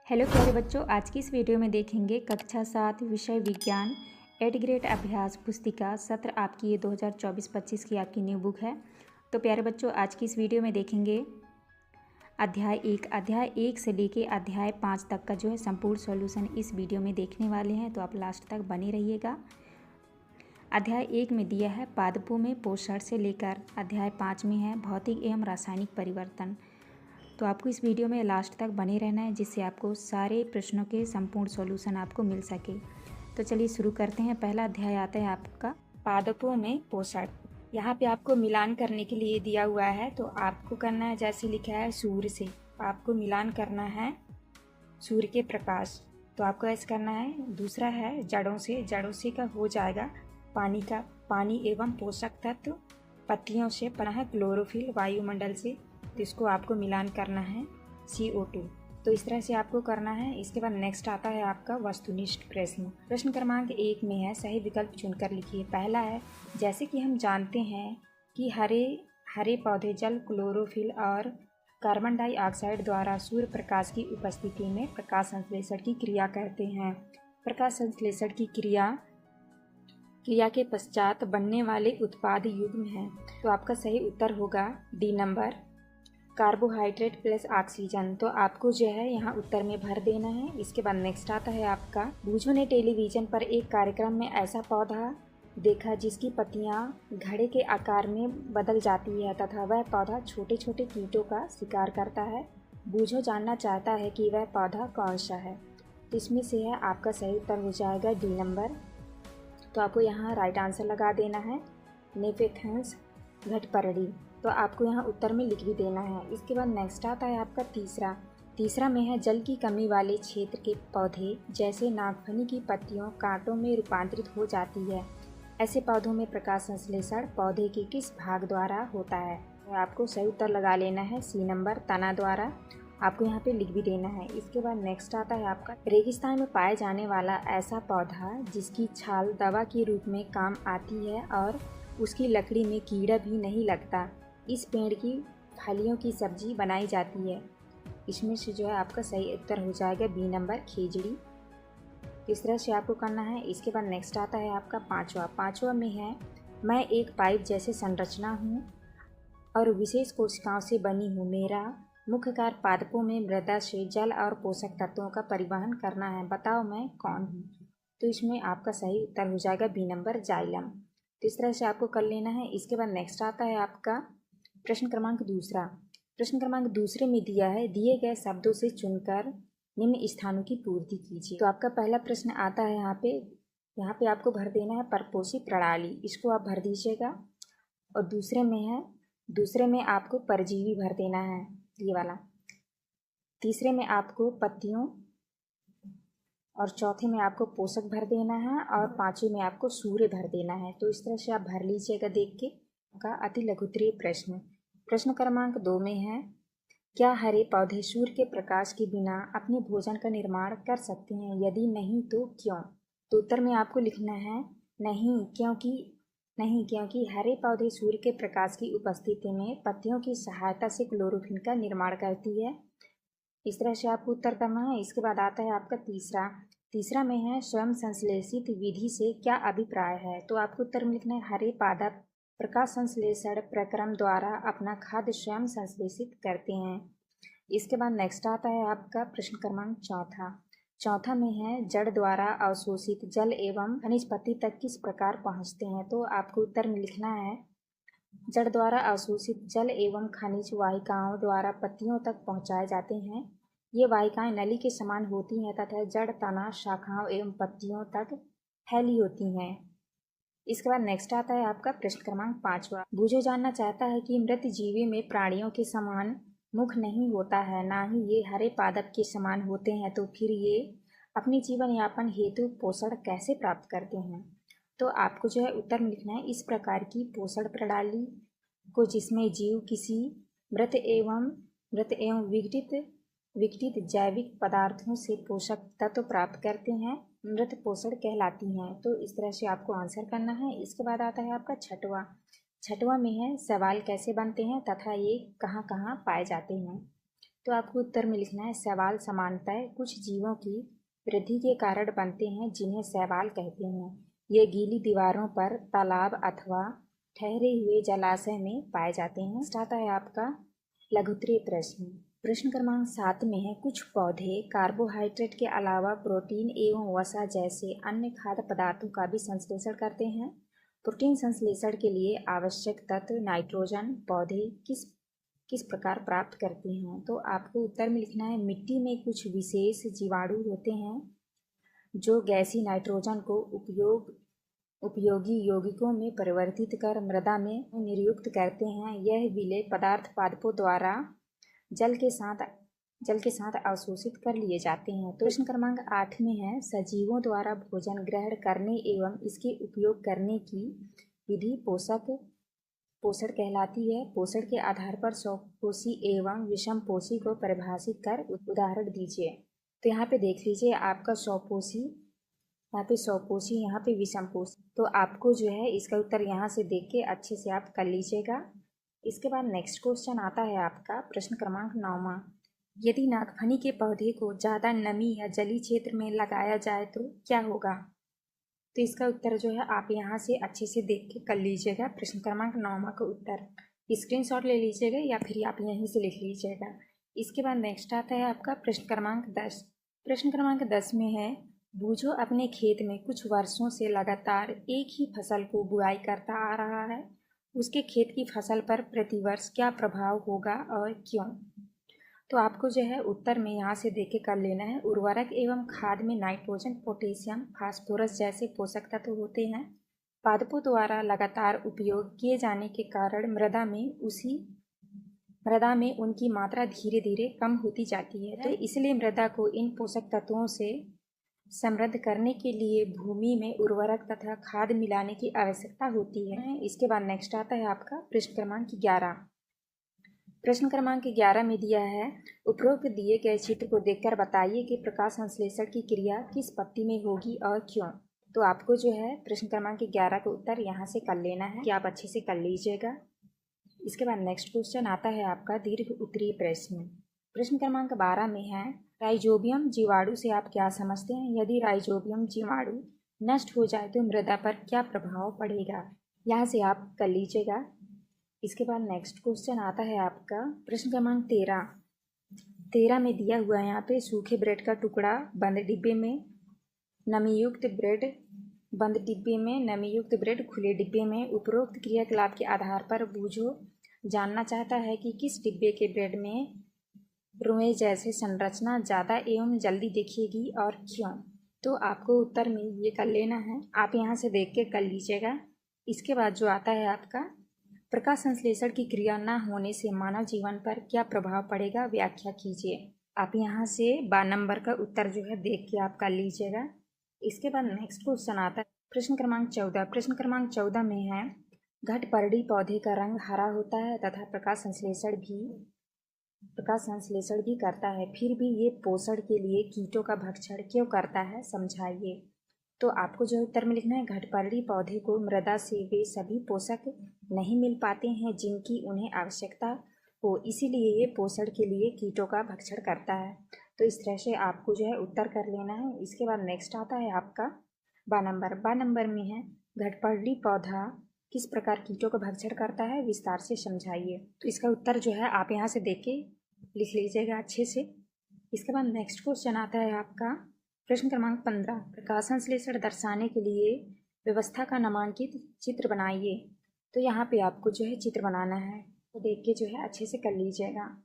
Hello प्यारे बच्चों, आज की इस वीडियो में देखेंगे कक्षा 7 विषय विज्ञान 8 ग्रेड अभ्यास पुस्तिका सत्र आपकी ये 2024-25 की आपकी न्यू बुक है। तो प्यारे बच्चों, आज की इस वीडियो में देखेंगे अध्याय 1 से लेके अध्याय 5 तक का जो है संपूर्ण सॉल्यूशन इस वीडियो में देखने वाले हैं, तो आप लास्ट तक बने रहिएगा। अध्याय 1 में दिया है पादपों में पोषण से लेकर अध्याय 5 में है भौतिक एवं रासायनिक परिवर्तन। तो आपको इस वीडियो में लास्ट तक बने रहना है, जिससे आपको सारे प्रश्नों के संपूर्ण सॉल्यूशन आपको मिल सके। तो चलिए शुरू करते हैं। पहला अध्याय आता है आपका पादपों में पोषण। यहाँ पे आपको मिलान करने के लिए दिया हुआ है, तो आपको करना है जैसे लिखा है सूर्य से, आपको मिलान करना है सूर्य के प्रकाश, तो आपको ऐसा करना है। दूसरा है जड़ों से का हो जाएगा पानी एवं पोषक तत्व पत्तियों से, पुनः क्लोरोफिल वायुमंडल से, तो इसको आपको मिलान करना है CO2। तो इस तरह से आपको करना है। इसके बाद नेक्स्ट आता है आपका वस्तुनिष्ठ प्रश्न क्रमांक 1 में है सही विकल्प चुनकर लिखिए। पहला है जैसे कि हम जानते हैं कि हरे पौधे जल, क्लोरोफिल और कार्बन डाइऑक्साइड द्वारा सूर्य प्रकाश की उपस्थिति में प्रकाश संश्लेषण की क्रिया करते हैं। प्रकाश संश्लेषण की क्रिया के पश्चात बनने वाले उत्पाद युग्म हैं। तो आपका सही उत्तर होगा D number, carbohydrate plus oxygen. तो आपको जो है यहाँ उत्तर में भर देना है। इसके बाद नेक्स्ट आता है आपका बूझो ने टेलीविजन पर एक कार्यक्रम में ऐसा पौधा देखा जिसकी पत्तियाँ घड़े के आकार में बदल जाती है तथा वह पौधा छोटे छोटे कीटों का शिकार करता है। बूझो जानना चाहता है कि वह पौधा कौन सा है। तो इसमें से है आपका सही उत्तर हो जाएगा डी नंबर। तो आपको यहाँ राइट आंसर लगा देना है नेफेथेंस घटपर्णी। तो आपको यहाँ उत्तर में लिख भी देना है। इसके बाद नेक्स्ट आता है आपका तीसरा में है जल की कमी वाले क्षेत्र के पौधे जैसे नागफनी की पत्तियों कांटों में रूपांतरित हो जाती है। ऐसे पौधों में प्रकाश संश्लेषण पौधे के किस भाग द्वारा होता है। तो आपको सही उत्तर लगा लेना है सी नंबर, तना द्वारा। आपको यहाँ पे लिख भी देना है। इसके बाद नेक्स्ट आता है आपका रेगिस्तान में पाए जाने वाला ऐसा पौधा जिसकी छाल दवा के रूप में काम आती है और उसकी लकड़ी में कीड़ा भी नहीं लगता। इस पेड़ की फलियों की सब्जी बनाई जाती है। इसमें से जो है आपका सही उत्तर हो जाएगा बी नंबर, खेजड़ी। इस तरह से आपको करना है। इसके बाद नेक्स्ट आता है आपका पाँचवा में है मैं एक पाइप जैसे संरचना हूँ और विशेष कोशिकाओं से बनी हूँ। मेरा मुख्य कार्य पादपों में मृदा से जल और पोषक तत्वों का परिवहन करना है। बताओ मैं कौन हूँ। तो इसमें आपका सही उत्तर हो जाएगा बी नंबर, जाइलम। तो इस तरह से आपको कर लेना है। इसके बाद नेक्स्ट आता है आपका प्रश्न क्रमांक दूसरे में दिया है दिए गए शब्दों से चुनकर निम्न स्थानों की पूर्ति कीजिए। तो आपका पहला प्रश्न आता है यहाँ पे आपको भर देना है परपोषी प्रणाली, इसको आप भर दीजिएगा। और दूसरे में आपको परजीवी भर देना है, ये वाला। तीसरे में आपको पत्तियों और चौथे में आपको पोषक भर देना है और पांचवें में आपको सूर्य भर देना है। तो इस तरह से आप भर लीजिएगा देख के। का अति लघुत्तरीय प्रश्न क्रमांक 2 में है क्या हरे पौधे सूर्य के प्रकाश के बिना अपने भोजन का निर्माण कर सकते हैं, यदि नहीं तो क्यों। तो उत्तर में आपको लिखना है नहीं, क्योंकि हरे पौधे सूर्य के प्रकाश की उपस्थिति में पत्तियों की सहायता से क्लोरोफिल का निर्माण करती है। इस तरह से आपको उत्तर करना है। इसके बाद आता है आपका तीसरा में है स्वयं संश्लेषित विधि से क्या अभिप्राय है। तो आपको उत्तर में लिखना है हरे पादप प्रकाश संश्लेषण प्रक्रम द्वारा अपना खाद्य स्वयं संश्लेषित करते हैं। इसके बाद नेक्स्ट आता है आपका प्रश्न क्रमांक चौथा में है जड़ द्वारा अवशोषित जल एवं खनिज पत्ती तक किस प्रकार पहुंचते हैं। तो आपको उत्तर में लिखना है जड़ द्वारा अवशोषित जल एवं खनिज वाहिकाओं द्वारा पत्तियों तक पहुंचाए जाते हैं। ये वाहिकाएं नली के समान होती हैं तथा जड़, तना, शाखाओं एवं पत्तियों तक फैली होती हैं। इसके बाद नेक्स्ट आता है आपका प्रश्न क्रमांक 5। बूझो जानना चाहता है कि मृत जीवी में प्राणियों के समान मुख नहीं होता है, ना ही ये हरे पादप के समान होते हैं, तो फिर ये अपने जीवन यापन हेतु पोषण कैसे प्राप्त करते हैं। तो आपको जो है उत्तर में लिखना है इस प्रकार की पोषण प्रणाली को जिसमें जीव किसी मृत एवं विघटित जैविक पदार्थों से पोषक तत्व प्राप्त करते हैं, मृत पोषण कहलाती हैं। तो इस तरह से आपको आंसर करना है। इसके बाद आता है आपका छठवां में है सवाल कैसे बनते हैं तथा ये कहाँ कहाँ पाए जाते हैं। तो आपको उत्तर में लिखना है शैवाल समानतः कुछ जीवों की वृद्धि के कारण बनते हैं जिन्हें शैवाल कहते हैं। ये गीली दीवारों पर, तालाब अथवा ठहरे हुए जलाशय में पाए जाते हैं। स्टार्ट है आपका लघुत्तरीय प्रश्न। प्रश्न क्रमांक 7 में है कुछ पौधे कार्बोहाइड्रेट के अलावा प्रोटीन एवं वसा जैसे अन्य खाद्य पदार्थों का भी संश्लेषण करते हैं। प्रोटीन संश्लेषण के लिए आवश्यक तत्व नाइट्रोजन पौधे किस प्रकार प्राप्त करते हैं। तो आपको उत्तर में लिखना है मिट्टी में कुछ विशेष जीवाणु होते हैं जो गैसीय नाइट्रोजन को उपयोगी यौगिकों में परिवर्तित कर मृदा में निर्युक्त करते हैं। यह विलेय पदार्थ पादपों द्वारा जल के साथ अवशोषित कर लिए जाते हैं। तो प्रश्न क्रमांक 8 में है सजीवों द्वारा भोजन ग्रहण करने एवं इसके उपयोग करने की विधि पोषण कहलाती है। पोषण के आधार पर स्वपोषी एवं विषमपोषी को परिभाषित कर उदाहरण दीजिए। तो यहाँ पे देख लीजिए आपका स्वपोषी, यहाँ पे स्वपोषी, यहाँ पे विषमपोषी। तो आपको जो है इसका उत्तर यहाँ से देख के अच्छे से आप कर लीजिएगा। इसके बाद नेक्स्ट क्वेश्चन आता है आपका प्रश्न क्रमांक 9वां। यदि नागफनी के पौधे को ज़्यादा नमी या जलीय क्षेत्र में लगाया जाए तो क्या होगा। तो इसका उत्तर जो है आप यहाँ से अच्छे से देख के कर लीजिएगा। प्रश्न क्रमांक 9वां का उत्तर स्क्रीनशॉट ले लीजिएगा या फिर आप यहीं से लिख लीजिएगा। इसके बाद नेक्स्ट आता है आपका प्रश्न क्रमांक 10। प्रश्न क्रमांक 10 में है बूझो अपने खेत में कुछ वर्षों से लगातार एक ही फसल को बुआई करता आ रहा है, उसके खेत की फसल पर प्रतिवर्ष क्या प्रभाव होगा और क्यों। तो आपको जो है उत्तर में यहाँ से देख के कर लेना है। उर्वरक एवं खाद में नाइट्रोजन पोटेशियम फास्फोरस जैसे पोषक तत्व होते हैं। पादपों द्वारा लगातार उपयोग किए जाने के कारण मृदा में उनकी मात्रा धीरे धीरे कम होती जाती है। तो इसलिए मृदा को इन पोषक तत्वों से समृद्ध करने के लिए भूमि में उर्वरक तथा खाद मिलाने की आवश्यकता होती है। इसके बाद नेक्स्ट आता है आपका प्रश्न क्रमांक 11। प्रश्न क्रमांक 11 में दिया है उपरोक्त दिए गए चित्र को देखकर बताइए कि प्रकाश संश्लेषण की क्रिया किस पत्ती में होगी और क्यों। तो आपको जो है प्रश्न क्रमांक 11 का उत्तर यहाँ से कर लेना है कि आप अच्छे से कर लीजिएगा। इसके बाद नेक्स्ट क्वेश्चन आता है आपका दीर्घ उत्तरीय प्रश्न। प्रश्न क्रमांक 12 में है राइजोबियम जीवाणु से आप क्या समझते हैं। यदि राइजोबियम जीवाणु नष्ट हो जाए तो मृदा पर क्या प्रभाव पड़ेगा। यहाँ से आप कर लीजिएगा। इसके बाद नेक्स्ट क्वेश्चन आता है आपका प्रश्न क्रमांक 13 में दिया हुआ है यहाँ पे सूखे ब्रेड का टुकड़ा बंद डिब्बे में, नमीयुक्त ब्रेड खुले डिब्बे में। उपरोक्त क्रियाकलाप के आधार पर बूझो जानना चाहता है कि किस डिब्बे के ब्रेड में रुएं जैसे संरचना ज़्यादा एवं जल्दी दिखेगी और क्यों। तो आपको उत्तर में ये कर लेना है, आप यहाँ से देख के कर लीजिएगा। इसके बाद जो आता है आपका प्रकाश संश्लेषण की क्रिया न होने से मानव जीवन पर क्या प्रभाव पड़ेगा, व्याख्या कीजिए। आप यहाँ से 12 नंबर का उत्तर जो है देख के आप कर लीजिएगा। इसके बाद नेक्स्ट क्वेश्चन आता है प्रश्न क्रमांक 14। प्रश्न क्रमांक 14 में है घटपर्णी पौधे का रंग हरा होता है तथा प्रकाश संश्लेषण भी करता है, फिर भी ये पोषण के लिए कीटों का भक्षण क्यों करता है, समझाइए। तो आपको जो उत्तर में लिखना है घटपर्णी पौधे को मृदा से वे सभी पोषक नहीं मिल पाते हैं जिनकी उन्हें आवश्यकता हो, इसीलिए ये पोषण के लिए कीटों का भक्षण करता है। तो इस तरह से आपको जो है उत्तर कर लेना है। इसके बाद नेक्स्ट आता है आपका 12 नंबर में है घटपर्णी पौधा किस प्रकार कीटों का भक्षण करता है, विस्तार से समझाइए। तो इसका उत्तर जो है आप यहाँ से देख के लिख लीजिएगा अच्छे से। इसके बाद नेक्स्ट क्वेश्चन आता है आपका प्रश्न क्रमांक 15। प्रकाश संश्लेषण दर्शाने के लिए व्यवस्था का नामांकित चित्र बनाइए। तो यहाँ पे आपको जो है चित्र बनाना है, तो देख के जो है अच्छे से कर लीजिएगा।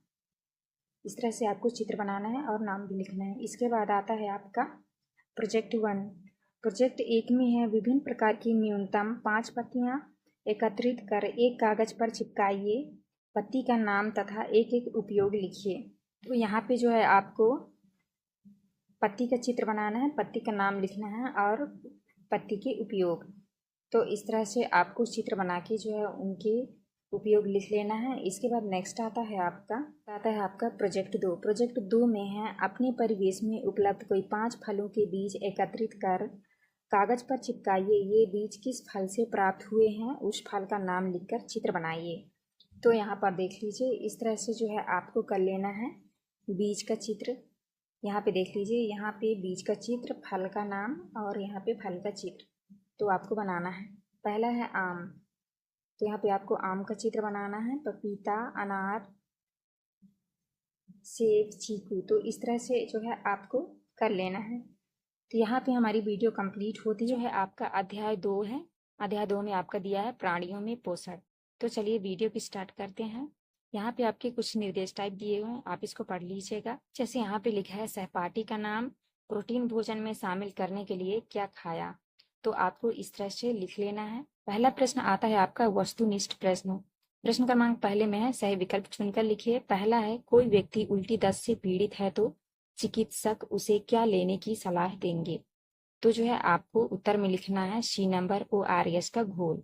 इस तरह से आपको चित्र बनाना है और नाम भी लिखना है। इसके बाद आता है आपका प्रोजेक्ट 1। प्रोजेक्ट 1 में है विभिन्न प्रकार की न्यूनतम 5 पत्तियाँ एकत्रित कर एक कागज पर चिपकाइए। पत्ती का नाम तथा एक एक उपयोग लिखिए। तो यहाँ पे जो है आपको पत्ती का चित्र बनाना है, पत्ती का नाम लिखना है और पत्ती के उपयोग। तो इस तरह से आपको चित्र बना के जो है उनके उपयोग लिख लेना है। इसके बाद नेक्स्ट आता है आपका प्रोजेक्ट 2। प्रोजेक्ट 2 में है अपने परिवेश में उपलब्ध कोई 5 फलों के बीज एकत्रित कर कागज पर चिपकाइए। ये बीज किस फल से प्राप्त हुए हैं, उस फल का नाम लिखकर चित्र बनाइए। तो यहाँ पर देख लीजिए, इस तरह से जो है आपको कर लेना है। बीज का चित्र यहाँ पे देख लीजिए, यहाँ पे बीज का चित्र, फल का नाम और यहाँ पे फल का चित्र तो आपको बनाना है। पहला है आम, तो यहाँ पे आपको आम का चित्र बनाना है। पपीता, अनार, सेब, चीकू, तो इस तरह से जो है आपको कर लेना है। तो यहाँ पे हमारी वीडियो कंप्लीट होती जो है आपका अध्याय 2 है। अध्याय 2 में आपका दिया है प्राणियों में पोषण। तो चलिए वीडियो की स्टार्ट करते हैं। यहाँ पे आपके कुछ निर्देश टाइप दिए हुए हैं, आप इसको पढ़ लीजिएगा। जैसे यहाँ पे लिखा है सहपाठी का नाम प्रोटीन भोजन में शामिल करने के लिए क्या खाया, तो आपको इस तरह से लिख लेना है। पहला प्रश्न आता है आपका वस्तुनिष्ठ प्रश्न। प्रश्न क्रमांक पहले में है, सही विकल्प चुनकर लिखिए। पहला है, कोई व्यक्ति उल्टी दस्त से पीड़ित है तो चिकित्सक उसे क्या लेने की सलाह देंगे, तो जो है आपको उत्तर में लिखना है सी नंबर ORS का घोल।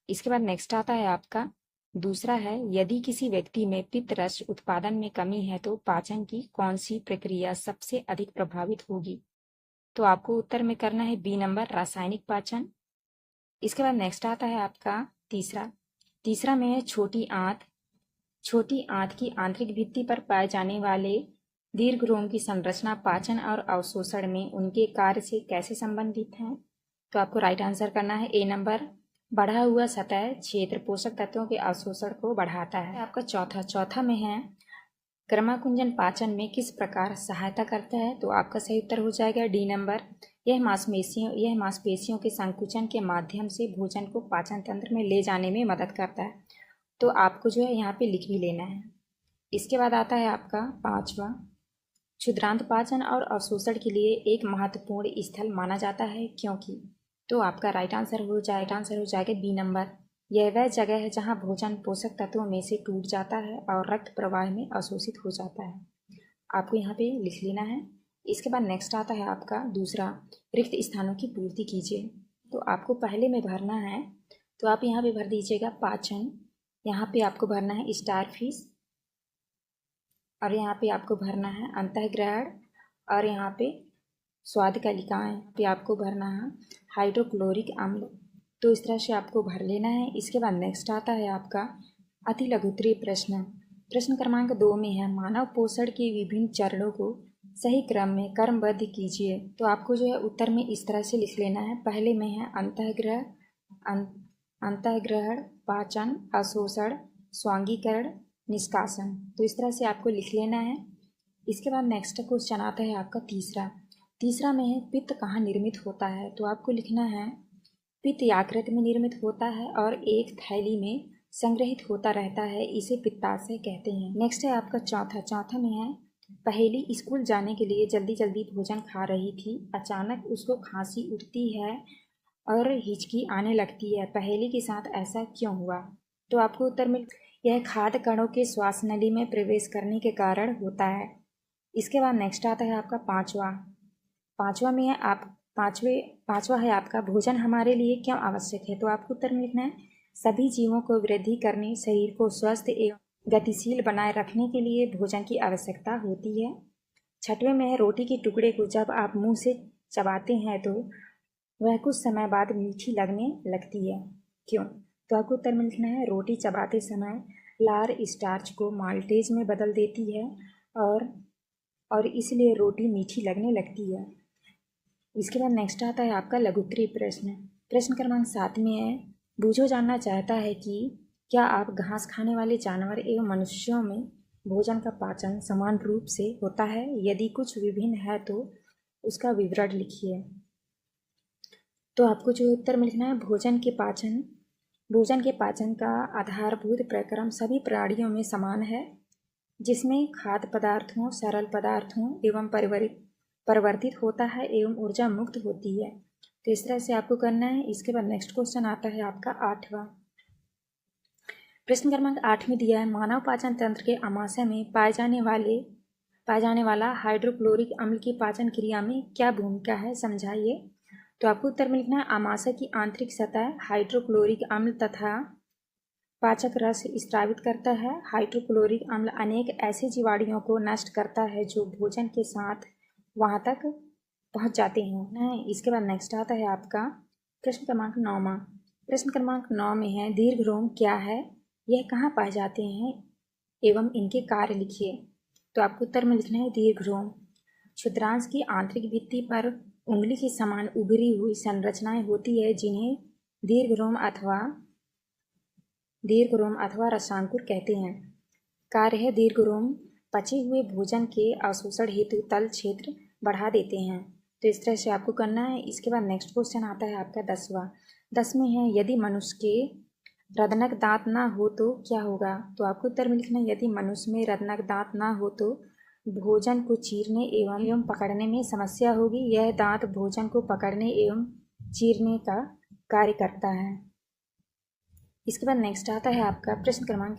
इसके बाद नेक्स्ट आता है आपका दूसरा है, यदि किसी व्यक्ति में पित्त रस उत्पादन में कमी है तो पाचन की कौन सी प्रक्रिया सबसे अधिक प्रभावित होगी, तो आपको उत्तर में करना है बी नंबर रासायनिक पाचन। इसके बाद नेक्स्ट आता है आपका तीसरा में है, छोटी आंत की आंतरिक भित्ति पर पाए जाने वाले दीर्घरोम की संरचना पाचन और अवशोषण में उनके कार्य से कैसे संबंधित है, तो आपको राइट आंसर करना है ए नंबर बढ़ा हुआ सतह क्षेत्र पोषक तत्वों के अवशोषण को बढ़ाता है। आपका चौथा में है, क्रमाकुंजन पाचन में किस प्रकार सहायता करता है, तो आपका सही उत्तर हो जाएगा डी नंबर, यह मांसपेशियों के संकुचन के माध्यम से भोजन को पाचन तंत्र में ले जाने में मदद करता है। तो आपको जो है यहाँ पे लिख भी लेना है। इसके बाद आता है आपका पांचवा, क्षुद्रांत पाचन और अवशोषण के लिए एक महत्वपूर्ण स्थल माना जाता है क्योंकि, तो आपका राइट आंसर हो जाएगा बी नंबर, यह वह जगह है जहां भोजन पोषक तत्वों में से टूट जाता है और रक्त प्रवाह में अवशोषित हो जाता है। आपको यहाँ पे लिख लेना है। इसके बाद नेक्स्ट आता है आपका दूसरा, रिक्त स्थानों की पूर्ति कीजिए। तो आपको पहले में भरना है, तो आप यहाँ पे भर दीजिएगा पाचन, यहाँ पे आपको भरना है स्टारफिश, और यहाँ पे आपको भरना है अंतःग्रहण, और यहाँ पे स्वाद कलिकाएं पे आपको भरना है हाइड्रोक्लोरिक अम्ल। तो इस तरह से आपको भर लेना है। इसके बाद नेक्स्ट आता है आपका अति लघुत्तरीय प्रश्न क्रमांक 2 में है, मानव पोषण के विभिन्न चरणों को सही क्रम में क्रमबद्ध कीजिए। तो आपको जो है उत्तर में इस तरह से लिख लेना है। पहले में है अंतःग्रहण, पाचन, अवशोषण, स्वांगीकरण, निष्कासन। तो इस तरह से आपको लिख लेना है। इसके बाद नेक्स्ट क्वेश्चन आता है आपका तीसरा में है, पित्त कहाँ निर्मित होता है, तो आपको लिखना है पित्त यकृत में निर्मित होता है और एक थैली में संग्रहित होता रहता है, इसे पित्ताशय कहते हैं। नेक्स्ट है आपका चौथा में है, पहेली स्कूल जाने के लिए जल्दी जल्दी भोजन खा रही थी, अचानक उसको खांसी उठती है और हिचकी आने लगती है, पहेली के साथ ऐसा क्यों हुआ, तो आपको उत्तर में, यह खाद्य कणों के श्वास नली में प्रवेश करने के कारण होता है। इसके बाद नेक्स्ट आता है आपका पांचवा में है पांचवा है आपका, भोजन हमारे लिए क्यों आवश्यक है, तो आपको उत्तर में लिखना है सभी जीवों को वृद्धि करने, शरीर को स्वस्थ एवं गतिशील बनाए रखने के लिए भोजन की आवश्यकता होती है। छठवें में है, रोटी के टुकड़े को जब आप मुंह से चबाते हैं तो वह कुछ समय बाद मीठी लगने लगती है, क्यों, तो आपको उत्तर में लिखना है रोटी चबाते समय लार स्टार्च को माल्टेज में बदल देती है और इसलिए रोटी मीठी लगने लगती है। इसके बाद नेक्स्ट आता है आपका लघुत्तरीय प्रश्न क्रमांक 7 में है, बूझो जानना चाहता है कि क्या आप घास खाने वाले जानवर एवं मनुष्यों में भोजन का पाचन समान रूप से होता है, यदि कुछ विभिन्न है तो उसका विवरण लिखिए। तो आपको जो उत्तर में लिखना है, भोजन के पाचन का आधारभूत प्रक्रम सभी प्राणियों में समान है, जिसमें खाद्य पदार्थों, सरल पदार्थों एवं परिवर्तित होता है एवं ऊर्जा मुक्त होती है। तो इस तरह से आपको करना है। इसके बाद नेक्स्ट क्वेश्चन आता है आपका 8वां। प्रश्न क्रमांक 8 में दिया है, मानव पाचन तंत्र के आमाशय में पाए जाने वाला हाइड्रोक्लोरिक अम्ल की पाचन क्रिया में क्या भूमिका है, समझाइए। तो आपको उत्तर में लिखना है, आमाशय की आंतरिक सतह हाइड्रोक्लोरिक अम्ल तथा पाचक रस स्रावित करता है। हाइड्रोक्लोरिक अम्ल अनेक ऐसे जीवाणुओं को नष्ट करता है जो भोजन के साथ वहां तक पहुंच जाते हैं। इसके बाद नेक्स्ट आता है आपका प्रश्न क्रमांक 9 में है, दीर्घ रोम क्या है, यह कहाँ पाए जाते हैं एवं इनके कार्य लिखिए। तो आपको उत्तर में लिखना है दीर्घरोम। क्षुद्रांश की आंतरिक भित्ति पर उंगली के समान उभरी हुई संरचनाएं होती है जिन्हें दीर्घरोम अथवा रसांकुर कहते हैं। कार्य है दीर्घरोम पचे हुए भोजन के अवशोषण हेतु तल क्षेत्र बढ़ा देते हैं। तो इस तरह से आपको करना है। इसके बाद नेक्स्ट क्वेश्चन आता है आपका 10वां है, यदि मनुष्य के रदनक दांत ना हो तो क्या होगा। तो आपको उत्तर में लिखना है यदि मनुष्य में रदनक दांत ना हो तो भोजन को चीरने एवं पकड़ने में समस्या होगी। यह दांत भोजन को पकड़ने एवं चीरने का कार्य करता है। इसके बाद नेक्स्ट आता है आपका प्रश्न क्रमांक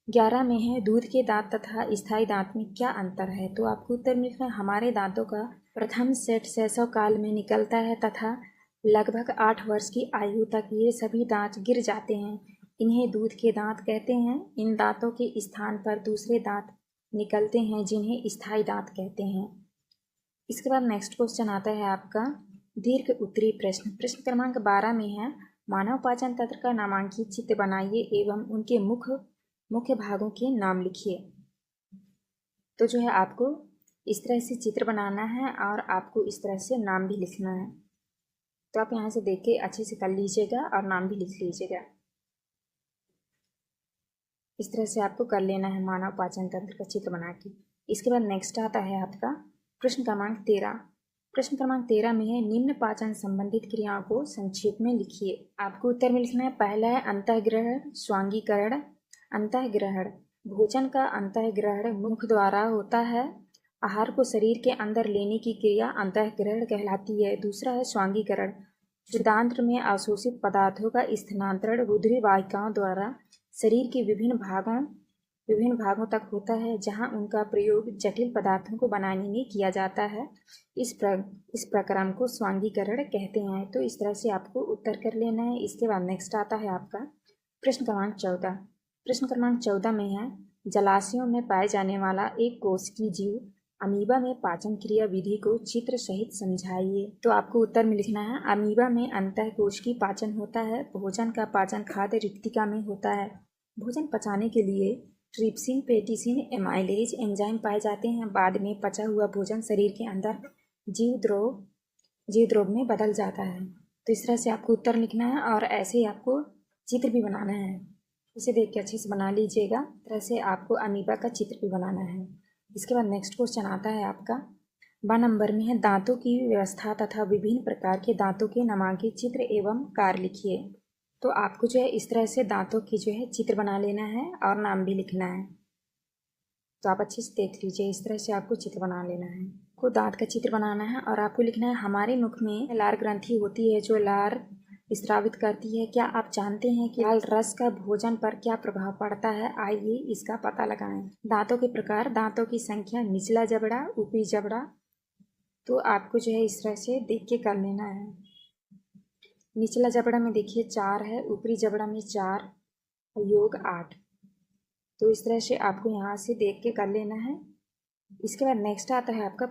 11 में है, दूध के दांत तथा स्थायी दांत में क्या अंतर है। तो आपको उत्तर में लिखना है हमारे दांतों का प्रथम सेट शैशव काल में निकलता है तथा लगभग 8 वर्ष की आयु तक ये सभी दांत गिर जाते हैं। इन्हें दूध के दांत कहते हैं। इन दांतों के स्थान पर दूसरे दांत निकलते हैं जिन्हें स्थायी दांत कहते हैं। इसके बाद नेक्स्ट क्वेश्चन आता है आपका दीर्घ उत्तरी प्रश्न क्रमांक 12 में है, मानव पाचन तंत्र का नामांकित चित्र बनाइए एवं उनके मुख्य भागों के नाम लिखिए। तो जो है आपको इस तरह से चित्र बनाना है और आपको इस तरह से नाम भी लिखना है। तो आप यहाँ से देख के अच्छे से कर लीजिएगा और नाम भी लिख लीजिएगा। इस तरह से आपको कर लेना है मानव पाचन तंत्र का चित्र बना के। इसके बाद नेक्स्ट आता है आपका प्रश्न क्रमांक 13 में है, निम्न पाचन संबंधित क्रियाओं को संक्षेप में लिखिए। आपको उत्तर में लिखना है। पहला है अंतःग्रहण स्वांगीकरण। अंतःग्रहण भोजन का अंतःग्रहण मुख द्वारा होता है। आहार को शरीर के अंदर लेने की क्रिया अंतःग्रहण कहलाती है। दूसरा है स्वांगीकरण, क्षुद्रांत्र में अवशोषित पदार्थों का स्थानांतरण रुधिर वाहिकाओं द्वारा शरीर के विभिन्न भागों तक होता है जहां उनका प्रयोग जटिल पदार्थों को बनाने में किया जाता है। इस प्रक्रम को स्वांगीकरण कहते हैं। तो इस तरह से आपको उत्तर कर लेना है। इसके बाद नेक्स्ट आता है आपका प्रश्न क्रमांक 14 में है, जलाशयों में पाए जाने वाला एक कोशिकीय जीव अमीबा में पाचन क्रिया विधि को चित्र सहित समझाइए। तो आपको उत्तर में लिखना है, अमीबा में अंतःकोशिकीय पाचन होता है। भोजन का पाचन खाद्य रिक्तिका में होता है। भोजन पचाने के लिए ट्रिप्सिन, पेटिसिन, एमाइलेज एंजाइम पाए जाते हैं। बाद में पचा हुआ भोजन शरीर के अंदर जीव द्रव में बदल जाता है। तो इस तरह से आपको उत्तर लिखना है और ऐसे ही आपको चित्र भी बनाना है। इसे देख के अच्छे से बना लीजिएगा। इस तरह से आपको अमीबा का चित्र भी बनाना है। इसके बाद नेक्स्ट क्वेश्चन आता है आपका 12 नंबर में है, दांतों की व्यवस्था तथा विभिन्न प्रकार के दांतों के नामांकित चित्र एवं कार्य लिखिए। तो आपको जो है इस तरह से दांतों की जो है चित्र बना लेना है और नाम भी लिखना है। तो आप अच्छे से देख लीजिए, इस तरह से आपको चित्र बना लेना है। आपको दांत का चित्र बनाना है और आपको लिखना है, हमारे मुख में लार ग्रंथि होती है जो लार स्रावित करती है। क्या आप जानते हैं कि लाल रस का भोजन पर क्या प्रभाव पड़ता है? आइए इसका पता लगाएं। दांतों के प्रकार, दांतों की संख्या, निचला जबड़ा, ऊपरी जबड़ा। तो आपको जो है इस तरह से देख के कर लेना है। निचला जबड़ा में देखिए 4 है, ऊपरी जबड़ा में 4 और योग 8। तो इस तरह से आपको यहाँ से देख के कर लेना है। इसके बाद नेक्स्ट आता है आपका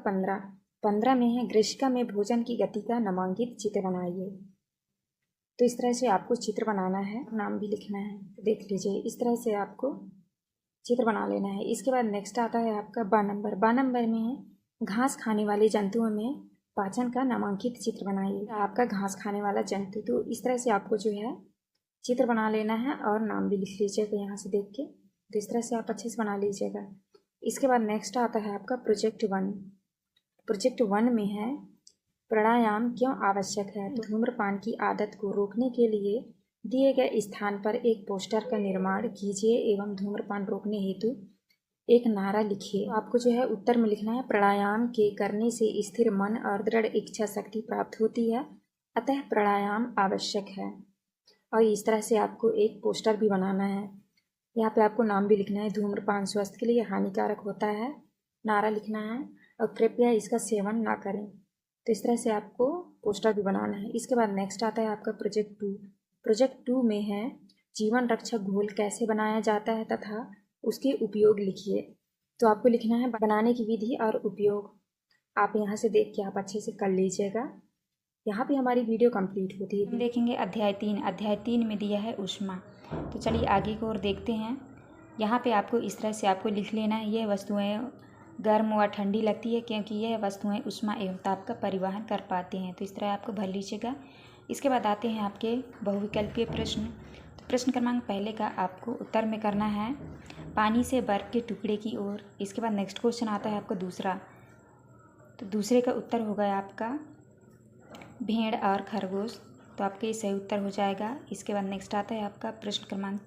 15 में है, ग्रीष्का में भोजन की गति का नामांकित चित्र बनाइए। तो इस तरह से आपको चित्र बनाना है, नाम भी लिखना है। तो देख लीजिए, इस तरह से आपको चित्र बना लेना है। इसके बाद नेक्स्ट आता है आपका 12 नंबर में है, घास खाने वाले जंतुओं में पाचन का नामांकित चित्र बनाइए। आपका घास खाने वाला जंतु, तो इस तरह से आपको जो है चित्र बना लेना है और नाम भी लिख लीजिएगा यहाँ से देख के। तो इस तरह से आप अच्छे से बना लीजिएगा। इसके बाद नेक्स्ट आता है आपका प्रोजेक्ट 1 में है, प्राणायाम क्यों आवश्यक है। तो धूम्रपान की आदत को रोकने के लिए दिए गए स्थान पर एक पोस्टर का निर्माण कीजिए एवं धूम्रपान रोकने हेतु एक नारा लिखिए। आपको जो है उत्तर में लिखना है, प्राणायाम के करने से स्थिर मन और दृढ़ इच्छा शक्ति प्राप्त होती है, अतः प्राणायाम आवश्यक है। और इस तरह से आपको एक पोस्टर भी बनाना है। यहाँ पे आपको नाम भी लिखना है, धूम्रपान स्वास्थ्य के लिए हानिकारक होता है, नारा लिखना है और कृपया इसका सेवन ना करें। तो इस तरह से आपको पोस्टर भी बनाना है। इसके बाद नेक्स्ट आता है आपका प्रोजेक्ट 2 में है, जीवन रक्षक घोल कैसे बनाया जाता है तथा उसके उपयोग लिखिए। तो आपको लिखना है बनाने की विधि और उपयोग। आप यहाँ से देख के आप अच्छे से कर लीजिएगा। यहाँ पे हमारी वीडियो कंप्लीट होती है। देखेंगे अध्याय 3 में दिया है ऊष्मा। तो चलिए आगे की ओर देखते हैं। यहाँ पे आपको इस तरह से आपको लिख लेना है, यह वस्तुएं गर्म व ठंडी लगती है क्योंकि यह वस्तुएं ऊष्मा एवं ताप का परिवहन कर पाती हैं। तो इस तरह आपको भर लीजिएगा। इसके बाद आते हैं आपके बहुविकल्पीय प्रश्न। तो प्रश्न क्रमांक पहले का आपको उत्तर में करना है पानी से बर्फ के टुकड़े की ओर। इसके बाद नेक्स्ट क्वेश्चन आता है आपका दूसरा, तो दूसरे का उत्तर होगा आपका भेड़ और खरगोश। तो आपके ये सही उत्तर हो जाएगा। इसके बाद नेक्स्ट आता है आपका प्रश्न क्रमांक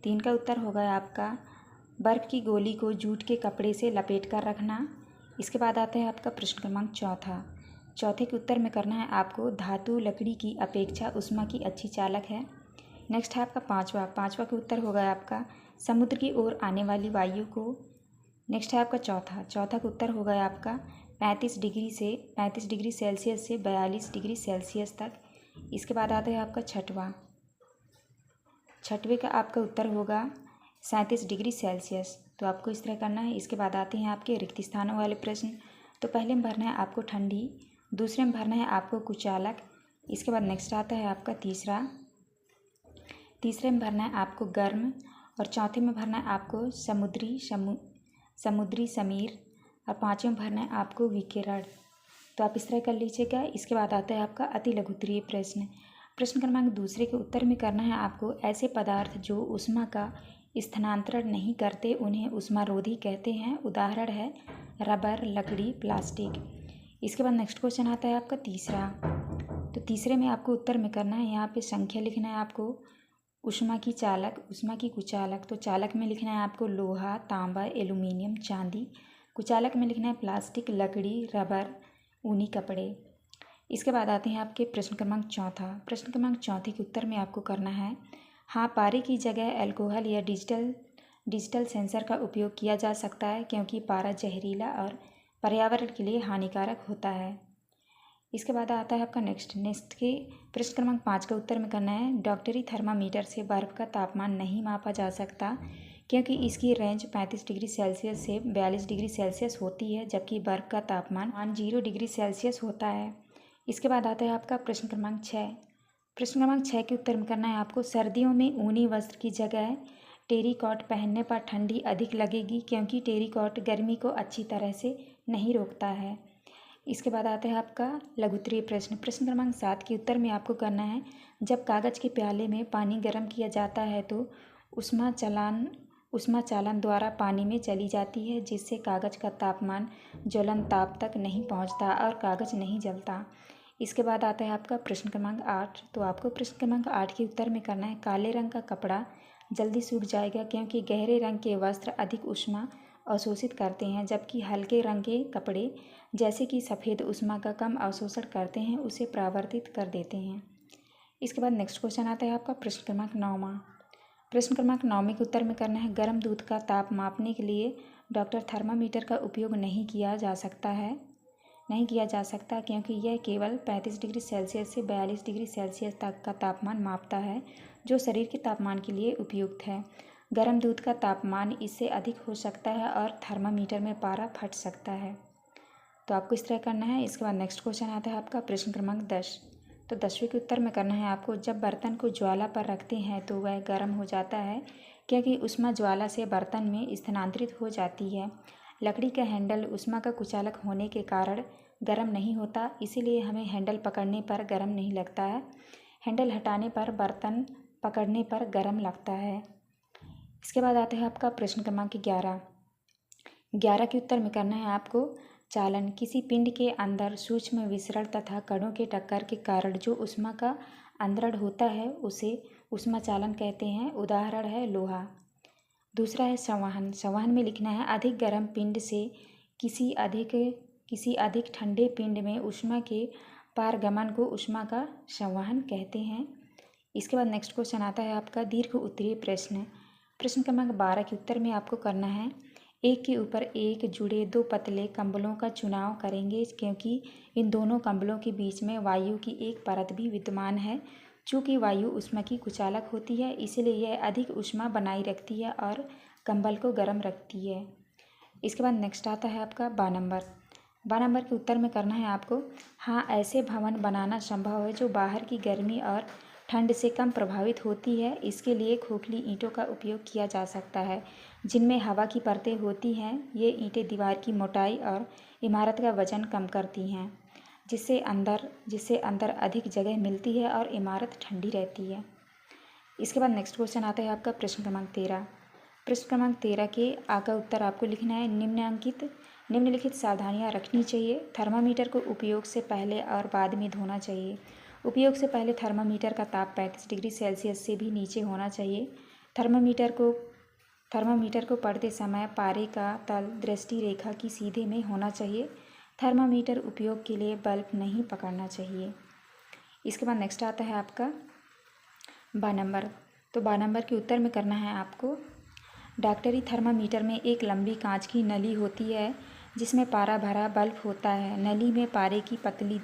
3 का उत्तर होगा आपका बर्फ़ की गोली को जूट के कपड़े से लपेट कर रखना। इसके बाद आता है आपका प्रश्न क्रमांक चौथे के उत्तर में करना है आपको धातु लकड़ी की अपेक्षा ऊष्मा की अच्छी चालक है। नेक्स्ट है आपका पाँचवा के उत्तर होगा आपका समुद्र की ओर आने वाली वायु को। नेक्स्ट है आपका चौथा का उत्तर होगा आपका 35 डिग्री सेल्सियस से 42 डिग्री सेल्सियस तक। इसके बाद आता है आपका छठवें का आपका उत्तर होगा 37 डिग्री सेल्सियस। तो आपको इस तरह करना है। इसके बाद आते हैं आपके रिक्त स्थानों वाले प्रश्न। तो पहले में भरना है आपको ठंडी, दूसरे में भरना है आपको कुचालक। इसके बाद नेक्स्ट आता है आपका तीसरे में भरना है आपको गर्म, और चौथे में भरना है आपको समुद्री समीर, और पाँचवें में भरना है आपको विकिरण। तो आप इस तरह कर लीजिएगा। इसके बाद आता है आपका अति लघुत्तरीय प्रश्न। प्रश्न क्रमांक दूसरे के उत्तर में करना है आपको ऐसे पदार्थ जो ऊष्मा का स्थानांतरण नहीं करते उन्हें ऊष्मारोधी कहते हैं। उदाहरण है रबर, लकड़ी, प्लास्टिक। इसके बाद नेक्स्ट क्वेश्चन आता है आपका तीसरा। तो तीसरे में आपको उत्तर में करना है, यहाँ पे संख्या लिखना है आपको ऊष्मा की चालक, ऊष्मा की कुचालक। तो चालक में लिखना है आपको लोहा, तांबा, एल्यूमिनियम, चांदी। कुचालक में लिखना है प्लास्टिक, लकड़ी, रबर, ऊनी कपड़े। इसके बाद आते हैं आपके प्रश्न क्रमांक चौथे के उत्तर में आपको करना है हाँ, पारे की जगह अल्कोहल या डिजिटल सेंसर का उपयोग किया जा सकता है क्योंकि पारा जहरीला और पर्यावरण के लिए हानिकारक होता है। इसके बाद आता है आपका नेक्स्ट के प्रश्न क्रमांक 5 का उत्तर में करना है डॉक्टरी थर्मामीटर से बर्फ़ का तापमान नहीं मापा जा सकता क्योंकि इसकी रेंज 35 डिग्री सेल्सियस से 42 डिग्री सेल्सियस होती है, जबकि बर्फ़ का तापमान 0 डिग्री सेल्सियस होता है। इसके बाद आता है आपका प्रश्न क्रमांक 6 के उत्तर में करना है आपको सर्दियों में ऊनी वस्त्र की जगह टेरिकॉट पहनने पर ठंडी अधिक लगेगी क्योंकि टेरिकॉट गर्मी को अच्छी तरह से नहीं रोकता है। इसके बाद आता है आपका लघुत्तरीय प्रश्न क्रमांक 7 के उत्तर में आपको करना है जब कागज़ के प्याले में पानी गर्म किया जाता है तो ऊष्मा चालन द्वारा पानी में चली जाती है, जिससे कागज़ का तापमान ज्वलन ताप तक नहीं पहुंचता और कागज़ नहीं जलता। इसके बाद आता है आपका प्रश्न क्रमांक 8। तो आपको प्रश्न क्रमांक 8 के उत्तर में करना है काले रंग का कपड़ा जल्दी सूख जाएगा क्योंकि गहरे रंग के वस्त्र अधिक ऊष्मा अवशोषित करते हैं, जबकि हल्के रंग के कपड़े जैसे कि सफ़ेद ऊष्मा का कम अवशोषण करते हैं, उसे परावर्तित कर देते हैं। इसके बाद नेक्स्ट क्वेश्चन आता है आपका प्रश्न क्रमांक 9 के उत्तर में करना है गर्म दूध का ताप मापने के लिए डॉक्टर थर्मामीटर का उपयोग नहीं किया जा सकता क्योंकि यह केवल 35 डिग्री सेल्सियस से 42 डिग्री सेल्सियस तक का तापमान मापता है, जो शरीर के तापमान के लिए उपयुक्त है। गर्म दूध का तापमान इससे अधिक हो सकता है और थर्मामीटर में पारा फट सकता है। तो आपको इस तरह करना है। इसके बाद नेक्स्ट क्वेश्चन आता है आपका प्रश्न क्रमांक 10। तो 10वें के उत्तर में करना है आपको जब बर्तन को ज्वाला पर रखते हैं तो वह गर्म हो जाता है क्योंकि ऊष्मा ज्वाला से बर्तन में स्थानांतरित हो जाती है। लकड़ी का हैंडल ऊष्मा का कुचालक होने के कारण गर्म नहीं होता, इसीलिए हमें हैंडल पकड़ने पर गर्म नहीं लगता है। हैंडल हटाने पर बर्तन पकड़ने पर गर्म लगता है। इसके बाद आता है आपका प्रश्न क्रमांक 11 के उत्तर में करना है आपको चालन किसी पिंड के अंदर सूक्ष्म विसरण तथा कणों के टक्कर के कारण जो ऊष्मा का अंतरण होता है उसे ऊष्मा चालन कहते हैं। उदाहरण है लोहा। दूसरा है संवहन में लिखना है अधिक गर्म पिंड से किसी अधिक ठंडे पिंड में ऊष्मा के पारगमन को ऊष्मा का संवहन कहते हैं। इसके बाद नेक्स्ट क्वेश्चन आता है आपका दीर्घ उत्तरीय प्रश्न क्रमांक 12 के उत्तर में आपको करना है एक के ऊपर एक जुड़े 2 पतले कंबलों का चुनाव करेंगे क्योंकि इन दोनों कंबलों के बीच में वायु की एक परत भी विद्यमान है। चूँकि वायु ऊष्मा की कुचालक होती है, इसलिए यह अधिक ऊष्मा बनाए रखती है और कंबल को गर्म रखती है। इसके बाद नेक्स्ट आता है आपका 12 नंबर के उत्तर में करना है आपको हाँ, ऐसे भवन बनाना संभव है जो बाहर की गर्मी और ठंड से कम प्रभावित होती है। इसके लिए खोखली ईंटों का उपयोग किया जा सकता है जिनमें हवा की परतें होती हैं। ये ईंटें दीवार की मोटाई और इमारत का वजन कम करती हैं, जिससे अंदर अधिक जगह मिलती है और इमारत ठंडी रहती है। इसके बाद नेक्स्ट क्वेश्चन आता है आपका प्रश्न क्रमांक 13। प्रश्न क्रमांक 13 के आ का उत्तर आपको लिखना है। निम्नलिखित सावधानियां रखनी चाहिए। थर्मामीटर को उपयोग से पहले और बाद में धोना चाहिए। उपयोग से पहले थर्मामीटर का ताप 35 डिग्री सेल्सियस से भी नीचे होना चाहिए। थर्मामीटर को पढ़ते समय पारे का तल दृष्टि रेखा की सीधे में होना चाहिए। थर्मामीटर उपयोग के लिए बल्ब नहीं पकड़ना चाहिए। इसके बाद नेक्स्ट आता है आपका 12 नंबर। तो 12 नंबर के उत्तर में करना है आपको। डॉक्टरी थर्मामीटर में एक लंबी कांच की नली होती है जिसमें पारा भरा बल्ब होता है। नली में पारे की पतली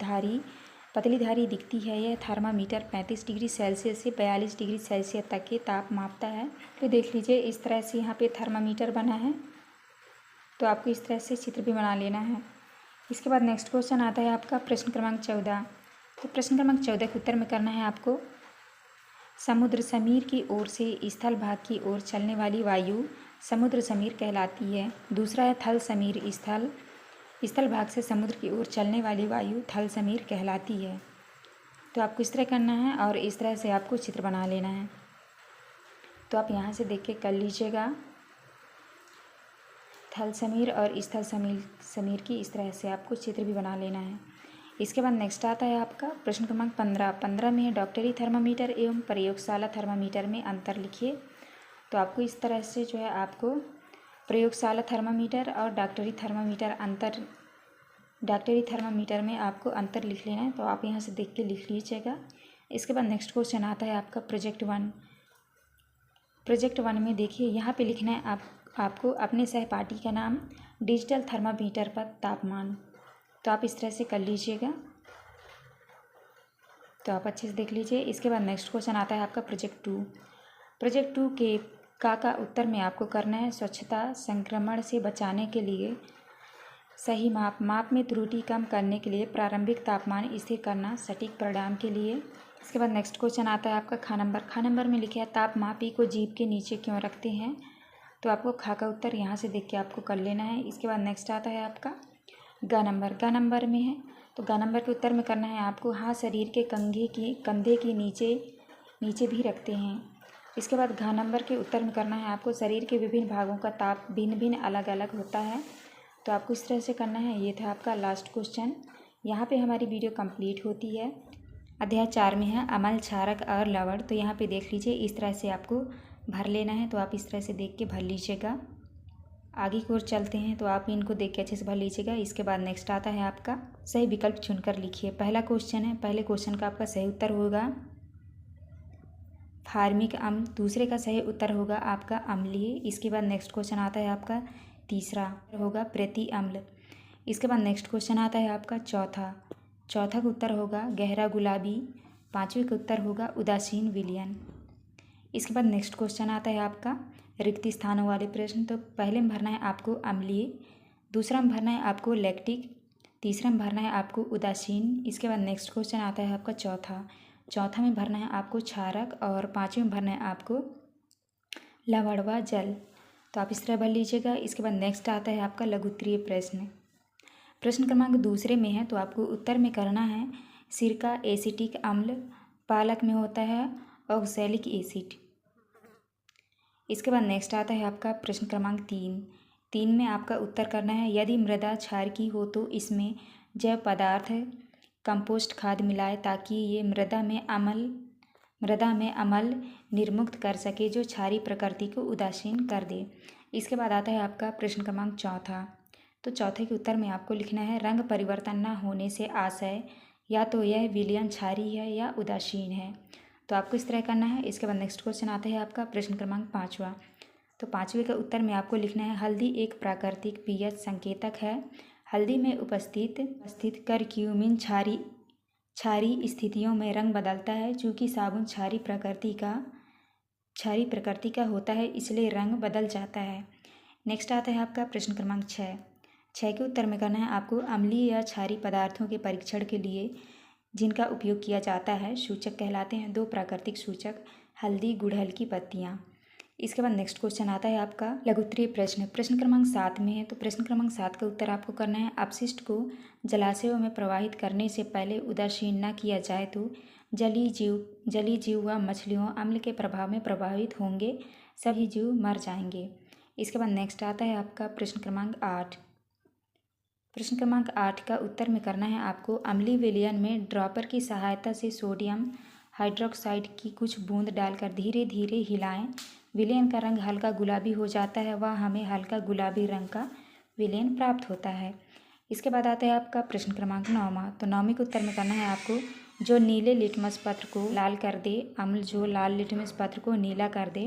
धारी दिखती है। यह थर्मामीटर 35 डिग्री सेल्सियस से 42 डिग्री सेल्सियस तक के ताप मापता है। तो देख लीजिए, इस तरह से यहाँ पे थर्मामीटर बना है, तो आपको इस तरह से चित्र भी बना लेना है। इसके बाद नेक्स्ट क्वेश्चन आता है आपका प्रश्न क्रमांक 14। तो प्रश्न क्रमांक 14 के उत्तर में करना है आपको। समुद्र समीर की ओर से स्थल भाग की ओर चलने वाली वायु समुद्र समीर कहलाती है। दूसरा है थल समीर। स्थल भाग से समुद्र की ओर चलने वाली वायु थल समीर कहलाती है। तो आपको इस तरह करना है और इस तरह से आपको चित्र बना लेना है। तो आप यहाँ से देख के कर लीजिएगा। थल समीर और स्थल समीर की इस तरह से आपको चित्र भी बना लेना है। इसके बाद नेक्स्ट आता है आपका प्रश्न क्रमांक 15। 15 में है डॉक्टरी थर्मामीटर एवं प्रयोगशाला थर्मामीटर में अंतर लिखिए। तो आपको इस तरह से जो है आपको प्रयोगशाला थर्मामीटर और डॉक्टरी थर्मामीटर में आपको अंतर लिख लेना है। तो आप यहाँ से देख के लिख लीजिएगा। इसके बाद नेक्स्ट क्वेश्चन आता है आपका प्रोजेक्ट 1। प्रोजेक्ट 1 में देखिए, यहाँ पे लिखना है आपको अपने सहपाठी का नाम, डिजिटल थर्मामीटर पर तापमान। तो आप इस तरह से कर लीजिएगा। तो आप अच्छे से देख लीजिए। इसके बाद नेक्स्ट क्वेश्चन आता है आपका प्रोजेक्ट 2। प्रोजेक्ट 2 के का उत्तर में आपको करना है स्वच्छता संक्रमण से बचाने के लिए सही माप में त्रुटि कम करने के लिए प्रारंभिक तापमान स्थिर करना सटीक परिणाम के लिए। इसके बाद नेक्स्ट क्वेश्चन आता है आपका खा नंबर में लिखे है तापमापी को जीभ के नीचे क्यों रखते हैं। तो आपको खा का उत्तर यहाँ से देख के आपको कर लेना है। इसके बाद नेक्स्ट आता है आपका गा नंबर में है। तो गा नंबर के उत्तर में करना है आपको हाँ शरीर के कंधे के नीचे भी रखते हैं। इसके बाद घा नंबर के उत्तर में करना है आपको शरीर के विभिन्न भागों का ताप भिन्न अलग अलग होता है। तो आपको इस तरह से करना है। ये था आपका लास्ट क्वेश्चन। यहाँ पे हमारी वीडियो कंप्लीट होती है। अध्याय 4 में है अमल, क्षारक और लवण। तो यहाँ पे देख लीजिए, इस तरह से आपको भर लेना है। तो आप इस तरह से देख के भर लीजिएगा। आगे की ओर चलते हैं, तो आप इनको देख के अच्छे से भर लीजिएगा। इसके बाद नेक्स्ट आता है आपका सही विकल्प चुनकर लिखिए। पहला क्वेश्चन है, पहले क्वेश्चन का आपका सही उत्तर होगा फार्मिक अम्ल। दूसरे का सही उत्तर होगा आपका अम्लीय। इसके बाद नेक्स्ट क्वेश्चन आता है आपका तीसरा होगा प्रति अम्ल। इसके बाद नेक्स्ट क्वेश्चन आता है आपका चौथा का उत्तर होगा गहरा गुलाबी। पाँचवें का उत्तर होगा उदासीन विलयन। इसके बाद नेक्स्ट क्वेश्चन आता है आपका रिक्त स्थानों वाले प्रश्न। तो पहले में भरना है आपको अम्लीय, दूसरा में भरना है आपको लैक्टिक, तीसरा में भरना है आपको उदासीन। इसके बाद नेक्स्ट क्वेश्चन आता है आपका चौथा में भरना है आपको क्षारक और पाँचवें में भरना है आपको लवण व जल। तो आप इस तरह भर लीजिएगा। इसके बाद नेक्स्ट आता है आपका लघुत्तरीय प्रश्न क्रमांक दूसरे में है। तो आपको उत्तर में करना है सिरका एसिटिक अम्ल, पालक में होता है ऑक्सैलिक एसिड। इसके बाद नेक्स्ट आता है आपका प्रश्न क्रमांक 3 में आपका उत्तर करना है यदि मृदा क्षार की हो तो इसमें जैव पदार्थ कंपोस्ट खाद मिलाए ताकि ये मृदा में अम्ल निर्मुक्त कर सके जो क्षारीय प्रकृति को उदासीन कर दे। इसके बाद आता है आपका प्रश्न क्रमांक चौथा। तो चौथे के उत्तर में आपको लिखना है रंग परिवर्तन न होने से आशय या तो यह विलयन क्षारीय है या उदासीन है। तो आपको इस तरह करना है। इसके बाद नेक्स्ट क्वेश्चन आता है आपका प्रश्न क्रमांक 5वां। तो 5वें का उत्तर में आपको लिखना है हल्दी एक प्राकृतिक पीएच संकेतक है। हल्दी में उपस्थित करक्यूमिन क्षारीय स्थितियों में रंग बदलता है। चूँकि साबुन क्षारीय प्रकृति का होता है इसलिए रंग बदल जाता है। नेक्स्ट आता है आपका प्रश्न क्रमांक 6 के उत्तर में करना है आपको अम्लीय या क्षारीय पदार्थों के परीक्षण के लिए जिनका उपयोग किया जाता है सूचक कहलाते हैं। 2 प्राकृतिक सूचक, हल्दी, गुड़हल की पत्तियाँ। इसके बाद नेक्स्ट क्वेश्चन आता है आपका लघु उत्तरीय प्रश्न। प्रश्न क्रमांक 7 में है, तो प्रश्न क्रमांक 7 का उत्तर आपको करना है। अपशिष्ट को जलाशयों में प्रवाहित करने से पहले उदासीन न किया जाए तो जलीय जीव व मछलियों अम्ल के प्रभाव में प्रभावित होंगे, सभी जीव मर जाएंगे। इसके बाद नेक्स्ट आता है आपका प्रश्न क्रमांक 8। प्रश्न क्रमांक 8 का उत्तर में करना है आपको अम्लीय विलयन में ड्रॉपर की सहायता से सोडियम हाइड्रोक्साइड की कुछ बूंद डालकर धीरे धीरे हिलाएं। विलयन का रंग हल्का गुलाबी हो जाता है व हमें हल्का गुलाबी रंग का विलयन प्राप्त होता है। इसके बाद आता है आपका प्रश्न क्रमांक 9वां। तो 9वें के उत्तर में करना है आपको जो नीले लिटमस पत्र को लाल कर दे, अम्ल जो लाल लिटमस पत्र को नीला कर दे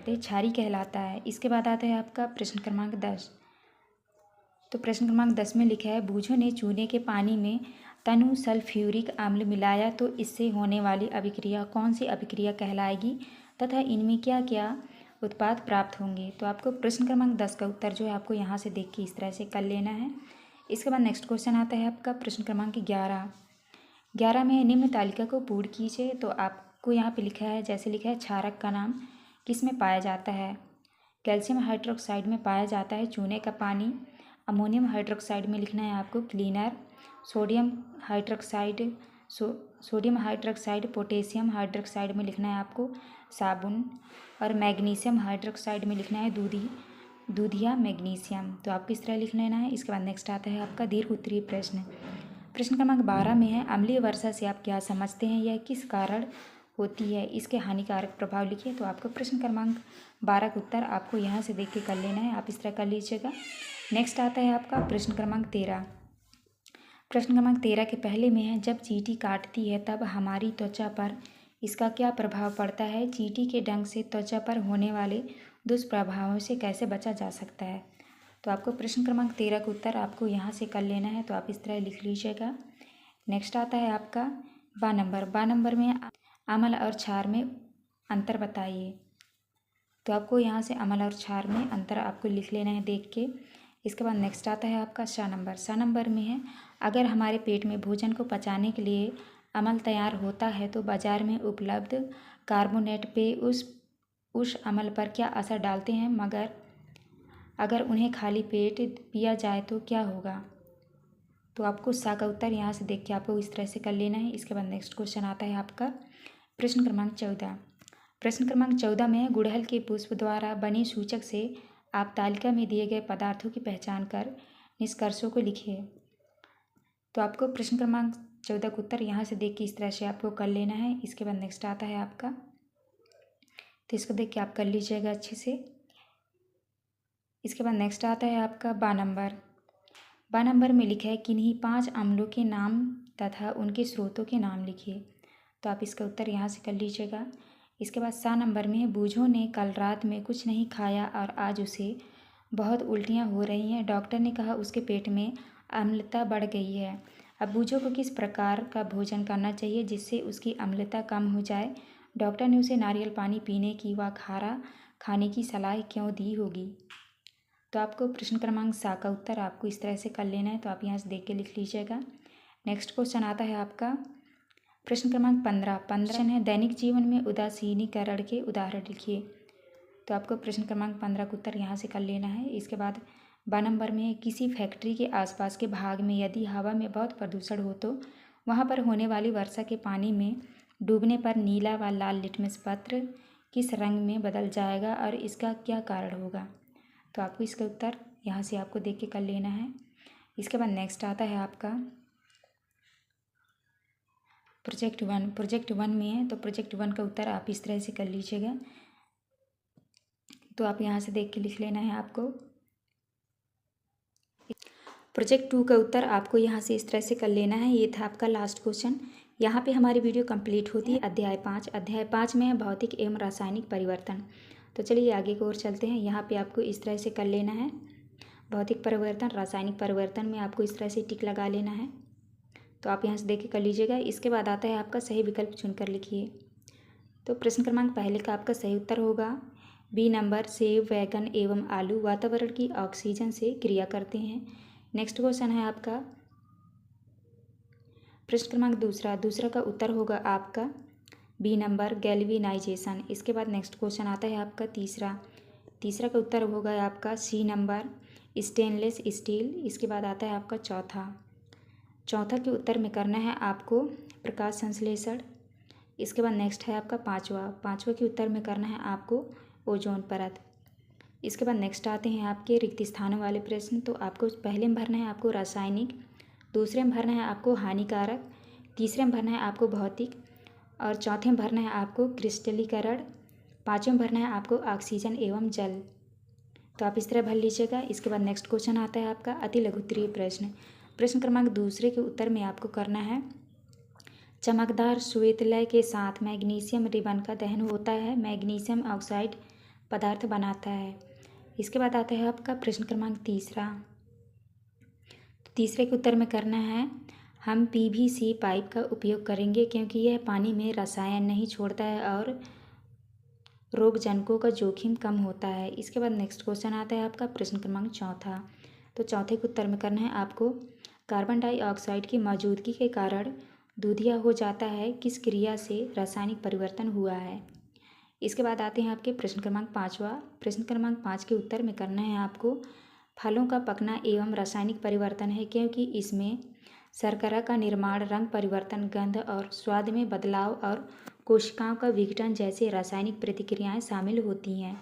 क्षारीय कहलाता है। इसके बाद आता है आपका प्रश्न क्रमांक 10। तो प्रश्न क्रमांक 10 में लिखा है बूझो ने चूने के पानी में तनु सल्फ्यूरिक अम्ल मिलाया तो इससे होने वाली अभिक्रिया कौन सी अभिक्रिया कहलाएगी तथा इनमें क्या क्या उत्पाद प्राप्त होंगे। तो आपको प्रश्न क्रमांक 10 का उत्तर जो है आपको यहाँ से देख के इस तरह से कर लेना है। इसके बाद नेक्स्ट क्वेश्चन आता है आपका प्रश्न क्रमांक 11 में निम्न तालिका को पूर्ण कीजिए। तो आपको यहाँ पे लिखा है, जैसे लिखा है क्षारक का नाम किस में पाया जाता है। कैल्शियम हाइड्रोक्साइड में पाया जाता है चूने का पानी। अमोनियम हाइड्रोक्साइड में लिखना है आपको cleaner. Sodium hydroxide potassium hydroxide में लिखना है आपको साबुन। और मैग्नीशियम हाइड्रोक्साइड में लिखना है दूधिया मैग्नीशियम। तो आपको इस तरह लिख लेना है। इसके बाद नेक्स्ट आता है आपका दीर्घ उत्तरीय प्रश्न। प्रश्न क्रमांक 12 में है अम्लीय वर्षा से आप क्या समझते हैं, यह किस कारण होती है, इसके हानिकारक प्रभाव लिखिए। तो आपको प्रश्न क्रमांक 12 का उत्तर आपको यहाँ से देख के कर लेना है, आप इस तरह कर लीजिएगा। नेक्स्ट आता है आपका प्रश्न क्रमांक 13। प्रश्न क्रमांक 13 के पहले में है जब चींटी काटती है तब हमारी त्वचा पर इसका क्या प्रभाव पड़ता है, चींटी के डंक से त्वचा पर होने वाले दुष्प्रभावों से कैसे बचा जा सकता है। तो आपको प्रश्न क्रमांक 13 का उत्तर आपको यहाँ से कर लेना है, तो आप इस तरह लिख लीजिएगा। नेक्स्ट आता है आपका 12 नंबर में अम्ल और क्षार में अंतर बताइए। तो आपको यहाँ से अम्ल और क्षार में अंतर आपको लिख लेना है देख के। इसके बाद नेक्स्ट आता है आपका 6 नंबर में है अगर हमारे पेट में भोजन को पचाने के लिए अम्ल तैयार होता है तो बाजार में उपलब्ध कार्बोनेट पे उस अम्ल पर क्या असर डालते हैं, मगर अगर उन्हें खाली पेट पिया जाए तो क्या होगा। तो आपको सा का उत्तर यहाँ से देख के आपको इस तरह से कर लेना है। इसके बाद नेक्स्ट क्वेश्चन आता है आपका प्रश्न क्रमांक 14। प्रश्न क्रमांक 14 में गुड़हल के पुष्प द्वारा बने सूचक से आप तालिका में दिए गए पदार्थों की पहचान कर निष्कर्षों को लिखिए। तो आपको प्रश्न क्रमांक 14 का उत्तर यहाँ से देख के इस तरह से आपको कर लेना है। इसके बाद नेक्स्ट आता है आपका, तो इसको देख के आप कर लीजिएगा अच्छे से। इसके बाद नेक्स्ट आता है आपका 12 नंबर में लिखा है किन्हीं 5 अम्लों के नाम तथा उनके स्रोतों के नाम लिखिए। तो आप इसका उत्तर यहाँ से कर लीजिएगा। इसके बाद 7 नंबर में है बूझो ने कल रात में कुछ नहीं खाया और आज उसे बहुत उल्टियाँ हो रही हैं। डॉक्टर ने कहा उसके पेट में अम्लता बढ़ गई है। अब बूझो को किस प्रकार का भोजन करना चाहिए जिससे उसकी अम्लता कम हो जाए। डॉक्टर ने उसे नारियल पानी पीने की व खारा खाने की सलाह क्यों दी होगी। तो आपको प्रश्न क्रमांक 7 का उत्तर आपको इस तरह से कर लेना है, तो आप यहाँ से देख के लिख लीजिएगा। नेक्स्ट क्वेश्चन आता है आपका प्रश्न क्रमांक 15 है दैनिक जीवन में उदासीनीकरण के उदाहरण लिखिए। तो आपको प्रश्न क्रमांक 15 का उत्तर यहाँ से कर लेना है। इसके बाद 12 नंबर में किसी फैक्ट्री के आसपास के भाग में यदि हवा में बहुत प्रदूषण हो तो वहाँ पर होने वाली वर्षा के पानी में डूबने पर नीला व लाल लिटमस पत्र किस रंग में बदल जाएगा और इसका क्या कारण होगा। तो आपको इसका उत्तर यहाँ से आपको देख के कर लेना है। इसके बाद नेक्स्ट आता है आपका प्रोजेक्ट 1 में है, तो प्रोजेक्ट 1 का उत्तर आप इस तरह से कर लीजिएगा। तो आप यहाँ से देख के लिख लेना है आपको। प्रोजेक्ट 2 का उत्तर आपको यहाँ से इस तरह से कर लेना है। ये था आपका लास्ट क्वेश्चन। यहाँ पे हमारी वीडियो कंप्लीट होती है। अध्याय 5 में है भौतिक एवं रासायनिक परिवर्तन। तो चलिए आगे की ओर चलते हैं। यहाँ पे आपको इस तरह से कर लेना है भौतिक परिवर्तन, रासायनिक परिवर्तन में आपको इस तरह से टिक लगा लेना है। तो आप यहाँ से देख के कर लीजिएगा। इसके बाद आता है आपका सही विकल्प चुनकर लिखिए। तो प्रश्न क्रमांक पहले का आपका सही उत्तर होगा बी नंबर, सेब, वैगन एवं आलू वातावरण की ऑक्सीजन से क्रिया करते हैं। नेक्स्ट क्वेश्चन है आपका प्रश्न क्रमांक दूसरा का उत्तर होगा आपका बी नंबर गैल्वेनाइजेशन। इसके बाद नेक्स्ट क्वेश्चन आता है आपका तीसरा का उत्तर होगा आपका सी नंबर स्टेनलेस स्टील। इसके बाद आता है आपका चौथा के उत्तर में करना है आपको प्रकाश संश्लेषण। इसके बाद नेक्स्ट है आपका पाँचवा के उत्तर में करना है आपको ओजोन परत। इसके बाद नेक्स्ट आते हैं आपके रिक्त स्थानों वाले प्रश्न। तो आपको पहले में भरना है आपको रासायनिक, दूसरे में भरना है आपको हानिकारक, तीसरे में भरना है आपको भौतिक और चौथे में भरना है आपको क्रिस्टलीकरण, पाँचवें में भरना है आपको ऑक्सीजन एवं जल। तो आप इस तरह भर लीजिएगा। इसके बाद नेक्स्ट क्वेश्चन आता है आपका अति लघुत्तरीय प्रश्न क्रमांक दूसरे के उत्तर में आपको करना है चमकदार श्वेतलय के साथ मैग्नीशियम रिबन का दहन होता है, मैग्नीशियम ऑक्साइड पदार्थ बनाता है। इसके बाद आता है आपका प्रश्न क्रमांक तीसरे के उत्तर में करना है हम पीवीसी पाइप का उपयोग करेंगे क्योंकि यह पानी में रसायन नहीं छोड़ता है और रोगजनकों का जोखिम कम होता है। इसके बाद नेक्स्ट क्वेश्चन आता है आपका प्रश्न क्रमांक चौथा। तो चौथे के उत्तर में करना है आपको कार्बन डाइऑक्साइड की मौजूदगी के कारण दूधिया हो जाता है, किस क्रिया से रासायनिक परिवर्तन हुआ है। इसके बाद आते हैं आपके प्रश्न क्रमांक प्रश्न क्रमांक 5 के उत्तर में करना है आपको फलों का पकना एवं रासायनिक परिवर्तन है क्योंकि इसमें शर्करा का निर्माण, रंग परिवर्तन, गंध और स्वाद में बदलाव और कोशिकाओं का विघटन जैसे रासायनिक प्रतिक्रियाएं शामिल होती हैं।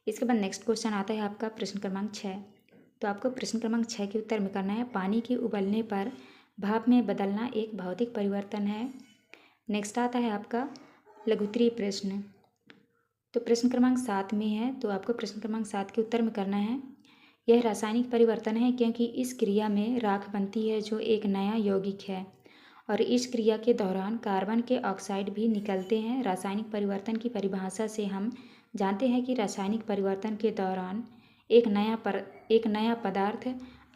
इसके बाद नेक्स्ट क्वेश्चन आता है आपका प्रश्न क्रमांक 6। तो आपको प्रश्न क्रमांक 6 के उत्तर में करना है पानी के उबलने पर भाप में बदलना एक भौतिक परिवर्तन है। नेक्स्ट आता है आपका लघुत्तरीय प्रश्न। तो प्रश्न क्रमांक 7 में है। तो आपको प्रश्न क्रमांक 7 के उत्तर में करना है यह रासायनिक परिवर्तन है क्योंकि इस क्रिया में राख बनती है जो एक नया यौगिक है और इस क्रिया के दौरान कार्बन के ऑक्साइड भी निकलते हैं। रासायनिक परिवर्तन की परिभाषा से हम जानते हैं कि रासायनिक परिवर्तन के दौरान एक नया पदार्थ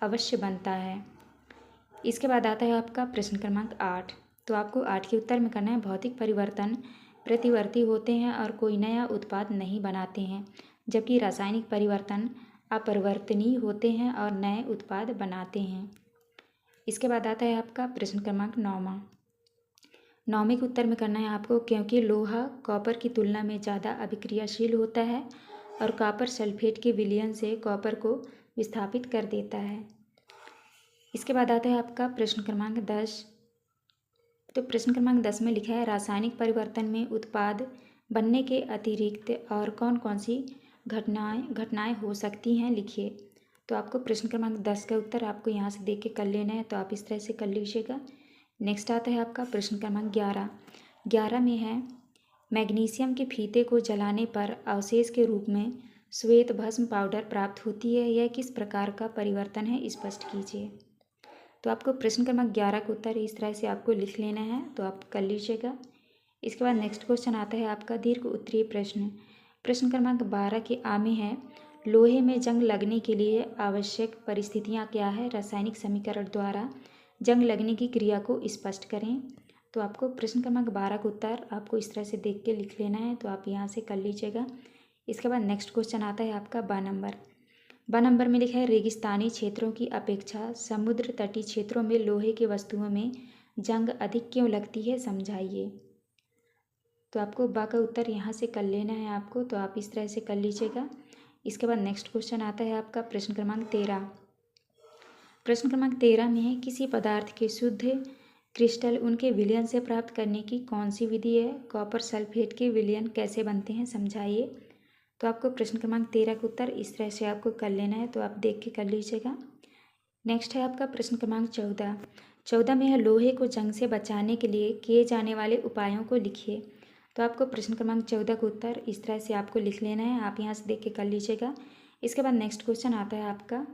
अवश्य बनता है। इसके बाद आता है आपका प्रश्न क्रमांक 8। तो आपको 8 के उत्तर में करना है भौतिक परिवर्तन प्रतिवर्ती होते हैं और कोई नया उत्पाद नहीं बनाते हैं, जबकि रासायनिक परिवर्तन अपरिवर्तनीय होते हैं और नए उत्पाद बनाते हैं। इसके बाद आता है आपका प्रश्न क्रमांक 9वें के उत्तर में करना है आपको क्योंकि लोहा कॉपर की तुलना में ज़्यादा अभिक्रियाशील होता है और कॉपर सल्फेट के विलयन से कॉपर को विस्थापित कर देता है। इसके बाद आता है आपका प्रश्न क्रमांक 10। तो प्रश्न क्रमांक 10 में लिखा है रासायनिक परिवर्तन में उत्पाद बनने के अतिरिक्त और कौन कौन सी घटनाएं हो सकती हैं, लिखिए। तो आपको प्रश्न क्रमांक 10 का उत्तर आपको यहाँ से देख के कर लेना है, तो आप इस तरह से कर लीजिएगा। नेक्स्ट आता है आपका प्रश्न क्रमांक 11 में है मैग्नीशियम के फीते को जलाने पर अवशेष के रूप में श्वेत भस्म पाउडर प्राप्त होती है, यह किस प्रकार का परिवर्तन है, स्पष्ट कीजिए। तो आपको प्रश्न क्रमांक 11 का उत्तर इस तरह से आपको लिख लेना है, तो आप कर लीजिएगा। इसके बाद नेक्स्ट क्वेश्चन आता है आपका दीर्घ उत्तरीय प्रश्न क्रमांक 12 के आ में है लोहे में जंग लगने के लिए आवश्यक परिस्थितियां क्या है, रासायनिक समीकरण द्वारा जंग लगने की क्रिया को स्पष्ट करें। तो आपको प्रश्न क्रमांक 12 का उत्तर आपको इस तरह से देख के लिख लेना है, तो आप यहाँ से कर लीजिएगा। इसके बाद नेक्स्ट क्वेश्चन आता है आपका 12 नंबर में लिखा है रेगिस्तानी क्षेत्रों की अपेक्षा समुद्र तटीय क्षेत्रों में लोहे के वस्तुओं में जंग अधिक क्यों लगती है, समझाइए। तो आपको बा का उत्तर यहाँ से कर लेना है आपको, तो आप इस तरह से कर लीजिएगा। इसके बाद नेक्स्ट क्वेश्चन आता है आपका प्रश्न क्रमांक 13 में है किसी पदार्थ के शुद्ध क्रिस्टल उनके विलयन से प्राप्त करने की कौन सी विधि है, कॉपर सल्फेट के विलयन कैसे बनते हैं, समझाइए। तो आपको प्रश्न क्रमांक 13 का उत्तर इस तरह से आपको कर लेना है, तो आप देख के कर लीजिएगा। नेक्स्ट है आपका प्रश्न क्रमांक 14 में है लोहे को जंग से बचाने के लिए किए जाने वाले उपायों को लिखिए। तो आपको प्रश्न क्रमांक 14 का उत्तर इस तरह से आपको लिख लेना है, आप यहाँ से देख के कर लीजिएगा। इसके बाद नेक्स्ट क्वेश्चन आता है आपका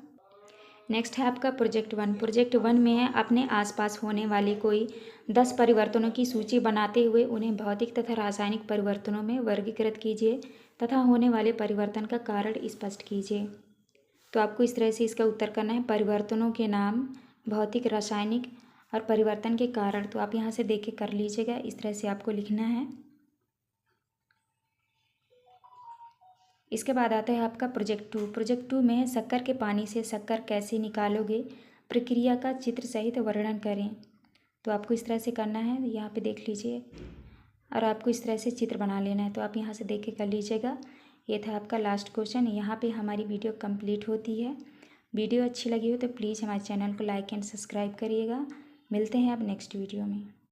प्रोजेक्ट 1 में है अपने आसपास होने वाले कोई 10 परिवर्तनों की सूची बनाते हुए उन्हें भौतिक तथा रासायनिक परिवर्तनों में वर्गीकृत कीजिए तथा होने वाले परिवर्तन का कारण स्पष्ट कीजिए। तो आपको इस तरह से इसका उत्तर करना है परिवर्तनों के नाम, भौतिक, रासायनिक और परिवर्तन के कारण। तो आप यहाँ से देख के कर लीजिएगा, इस तरह से आपको लिखना है। इसके बाद आता है आपका प्रोजेक्ट 2 में शक्कर के पानी से शक्कर कैसे निकालोगे, प्रक्रिया का चित्र सहित वर्णन करें। तो आपको इस तरह से करना है, यहाँ पे देख लीजिए। और आपको इस तरह से चित्र बना लेना है, तो आप यहाँ से देख के कर लीजिएगा। ये था आपका लास्ट क्वेश्चन। यहाँ पे हमारी वीडियो कंप्लीट होती है। वीडियो अच्छी लगी हो तो प्लीज़ हमारे चैनल को लाइक एंड सब्सक्राइब करिएगा। मिलते हैं अब नेक्स्ट वीडियो में।